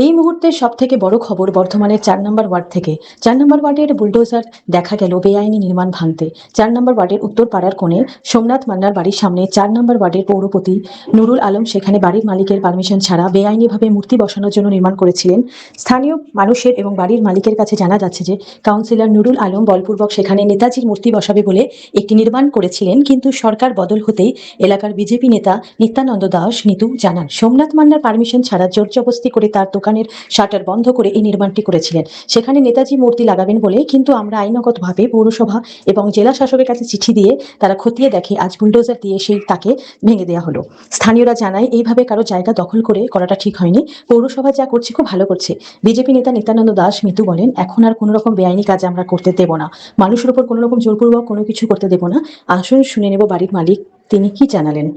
এই মুহূর্তে সবথেকে বড় খবর বর্ধমানের ৪ নম্বর ওয়ার্ড থেকে। ৪ নম্বর ওয়ার্ডের বুলডোজার দেখা গেল বেআইনি নির্মাণ ভাঙতে। ৪ নম্বর ওয়ার্ডের উত্তর পাড়ার কোণে সোমনাথ মান্নার বাড়ির সামনে ৪ নম্বর ওয়ার্ডের পৌরপতি নুরুল আলম সেখানে বাড়ির মালিকের পারমিশন ছাড়া বেআইনিভাবে মূর্তি বসানোর জন্য নির্মাণ করেছিলেন। স্থানীয় মানুষের এবং বাড়ির মালিকের কাছে জানা যাচ্ছে যে কাউন্সিলর নুরুল আলম বলপূর্বক সেখানে নেতাজির মূর্তি বসাবে বলে একটি নির্মাণ করেছিলেন, কিন্তু সরকার বদল হতেই এলাকার বিজেপি নেতা নিত্যানন্দ দাস নিতু জানান সোমনাথ মান্নার পারমিশন ছাড়া জোরজবস্তি করে তার দোকানের শাটার বন্ধ করে এই নির্মাণটি করেছিলেন। সেখানে নেতাজি মূর্তি লাগাবেন বলে, কিন্তু আমরা আইনগতভাবে পৌরসভা এবং জেলা শাসকের কাছে চিঠি দিয়ে তারা খতিয়ে দেখে আজ বুলডোজার দিয়ে সেই তাকে ভেঙে দেওয়া হলো। স্থানীয়রা জানায় এইভাবে কারো জায়গা দখল করে করাটা ঠিক হয়নি। পৌরসভা যা করছে খুব ভালো করছে। বিজেপি নেতা নিত্যানন্দ দাস মিতু বলেন, এখন আর কোনো রকম বেআইনি কাজ আমরা করতে দেব না, মানুষের উপর কোনো রকম জোরপূর্বক কোনো কিছু করতে দেব না। আসুন শুনে নেব বাড়ির মালিক তিনি কি জানালেন।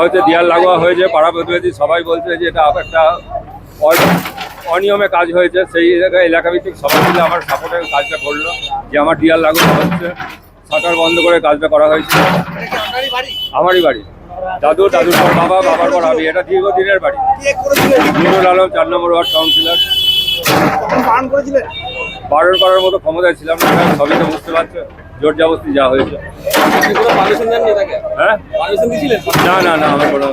হচ্ছে দেয়াল লাগোয়া হয়েছে, পাড়া প্রতিবেশী সবাই বলছে যে এটা একটা অনিয়মে কাজ হয়েছে। সেই জায়গায় এলাকাভিত্তিক সবাই মিলে আমার সাপোর্টে কাজটা করলো যে আমার দেয়াল লাগোয়া হচ্ছে, শাটার বন্ধ করে কাজটা করা হয়েছে। আমারই বাড়ি, দাদুর পর বাবা, বাবার পর আমি। এটা দীর্ঘদিনের বাড়ি। নুরুল আলম ৪ নম্বর ওয়ার্ড কাউন্সিলর। বারণ করার মতো ক্ষমতায় ছিলাম না, সবই তো বুঝতে পারছো জোর জবস্তি যা হয়েছে। হ্যাঁ না না না, আমার কোনো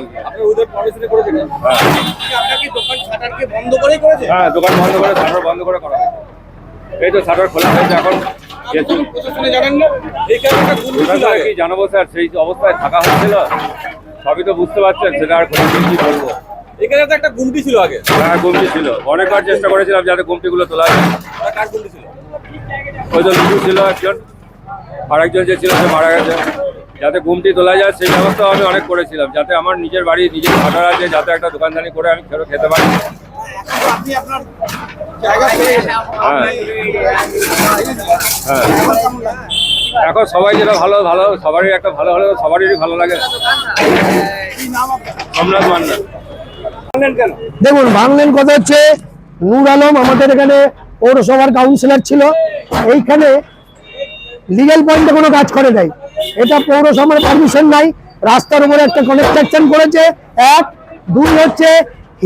হ্যাঁ দোকান বন্ধ করে শাটার বন্ধ করে করা হয়েছে। এই তো শাটার খোলা হয়েছে এখন। কি জানাবো স্যার, সেই অবস্থায় থাকা হচ্ছিল, সবই তো বুঝতে পারছেন। সেটা আর কোনো কি বলবো। এখানে তো একটা গুমটি ছিল আগে। হ্যাঁ গুমটি ছিল, অনেকবার চেষ্টা করেছিলাম যাতে গুমটিগুলো তোলা যায়। কার গুমটি ছিল? ওই তো লিডু ছিল একজন, আরেকজন যে ছিল সে মারা গেছে। যাতে গুমটি তোলা যায় সেই ব্যবস্থাও আমি অনেক করেছিলাম, যাতে আমার নিজের বাড়ি নিজের শাটার আছে, যাতে একটা দোকানদারি করে আমি খেতে পারি। হ্যাঁ হ্যাঁ, এখন সবাই যেটা ভালো ভালো, সবারই একটা ভালো হলে সবারই ভালো লাগে। সোমনাথ মান্না। দেখুন, ভাঙলেন কথা হচ্ছে নূর আলম আমাদের এখানে পৌরসভার কাউন্সিলর ছিল। এইখানে লিগ্যাল পয়েন্টে কোনো কাজ করে নাই, এটা পৌরসভার পারমিশন নাই। রাস্তার উপরে একটা কনস্ট্রাকশন করেছে। এক, দুই হচ্ছে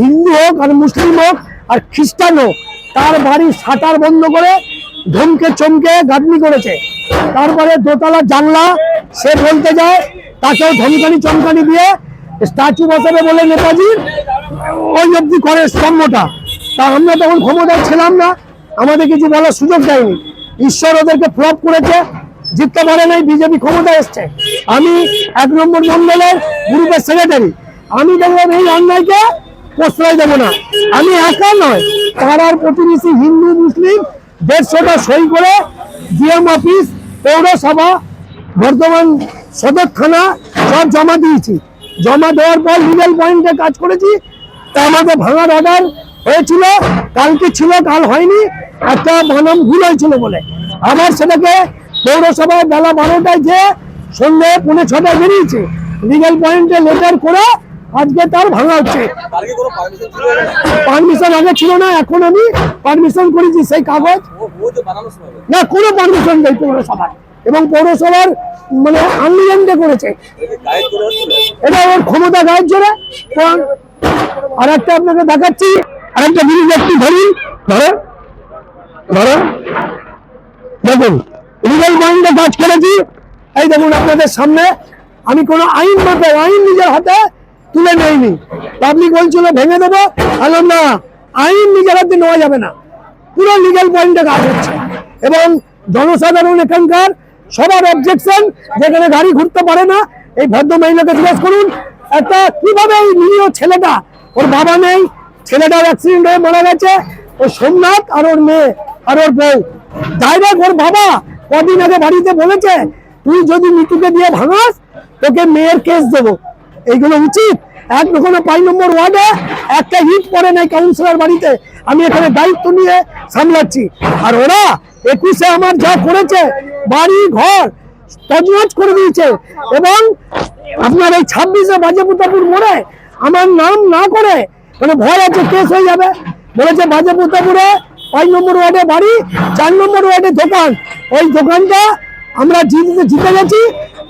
হিন্দু হোক আর মুসলিম হোক আর খ্রিস্টান হোক, তার বাড়ির শাটার বন্ধ করে ধমকে চমকে গাদনি করেছে। তারপরে দোতলা জানলা সে বলতে যায়, তাকেও ধমকানি চমকানি দিয়ে স্ট্যাচু বসাবে বলে নেতাজির, ওই অব্দি করে স্তম্ভটা। তা আমরা তখন ক্ষমতায় ছিলাম না, আমাদের কিছু বলার সুযোগ দেয়নি। ঈশ্বর ওদেরকে ফ্লপ করেছে, জিততে পারে নাই, বিজেপি ক্ষমতায় এসছে। আমি ১ নম্বর মন্ডলের গ্রুপের সেক্রেটারি। আমি দেখলাম এই অন্যায়কে প্রশ্রয় দেবো না। আমি একা নয়, পাড়ার প্রতিবেশী হিন্দু মুসলিম ১৫০টা সই করে ডিএম অফিস, পৌরসভা, বর্ধমান সদর থানা সব জমা দিয়েছি। জমা দেওয়ার পর লিগ্যাল পয়েন্টে কাজ করেছি। তা আমাদের ভাঙার অর্ডার হয়েছিল, কালকে ছিল, কাল হয়নি, একটা বানাম ভুল হয়েছিল বলে। আবার সেটাকে পৌরসভায় বেলা ১২টায় যে সন্ধ্যে ৫:৩০ বেরিয়েছে, লিগ্যাল পয়েন্টে লেটার করে আজকে তার ভাঙা হচ্ছে। পারমিশন আগে ছিল না, এখন আমি পারমিশন করেছি। সেই কাগজ না, কোনো পারমিশন নেই পৌরসভার, এবং পৌরসভার মানে আনলিগেন্টে করেছে। এটা ওর ক্ষমতা গায়ের জোরে। আর একটা আপনাকে দেখাচ্ছি, আরেকটা জিনিস একটু ধরুন, ধরো দেখুন, লিগ্যাল পয়েন্টে কাজ করেছি। এই দেখুন আপনাদের সামনে, আমি কোনো আইন মতো আইন নিজের হাতে তুলে নেইনি। পাবলিক বলছিল ভেঙে দেবো, বললাম না, আইন নিজের হাতে নেওয়া যাবে না। পুরো লিগ্যাল পয়েন্টে কাজ হচ্ছে, এবং জনসাধারণ এখানকার সবার অবজেকশন, যেখানে গাড়ি ঘুরতে পারে না। এই ভদ্র মহিলাকে জিজ্ঞেস করুন, একটা কিভাবে এই নিরীহ ছেলেটা, ওর বাবা নেই, ছেলেটার অ্যাক্সিডেন্ট হয়ে মারা গেছে, ওই সোমনাথ আর ওর মেয়ে আর ওর বউ। ডাইরেক্ট ওর বাবা কদিন আগে বাড়িতে বলেছে, তুই যদি মিতুকে দিয়ে ভাঙাস তোকে মেয়ের কেস দেবো। এইগুলো উচিত? এখনো ৫ নম্বর ওয়ার্ডে একটা ইট পড়ে নাই কাউন্সিলর বাড়িতে। আমি এখানে দায়িত্ব নিয়ে সামলাচ্ছি। আর ওরা ২১-এ আমার যা করেছে, বাড়ি ঘর তজনজ করে দিয়েছে। এবং আপনার এই ২৬-এ বাজেপুতাপুর মোড়ে আমার নাম না করে, মানে ভয় আছে কেস হয়ে যাবে, বলেছে বাজেপুতাপুরে ৫ নম্বর ওয়ার্ডে বাড়ি, ৪ নম্বর ওয়ার্ডে দোকান। ওই দোকানটা আমরা জিতে গেছি,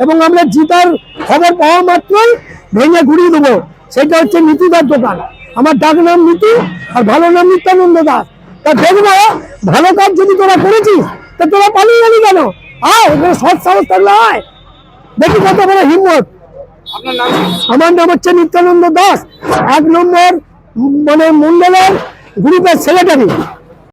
এবং আমরা জিতার খবর পাওয়া মাত্রই ভেঙে ঘুরিয়ে দেবো। সেটা হচ্ছে নিতুদার দোকান। আমার ডাক নাম নিতু আর ভালো নাম নিত্যানন্দ দাস। তা দেখবো ভালো কাজ যদি তোরা করেছিস তা তোরা পালিয়ে গেলি কেন? আয় এখানে সৎ সাহস থাকলে আয়, দেখি কত বড় হিম্মত। আপনার নাম? আমার নাম হচ্ছে নিত্যানন্দ দাস, 1 নম্বর মানে মন্ডলের গ্রুপের সেক্রেটারি।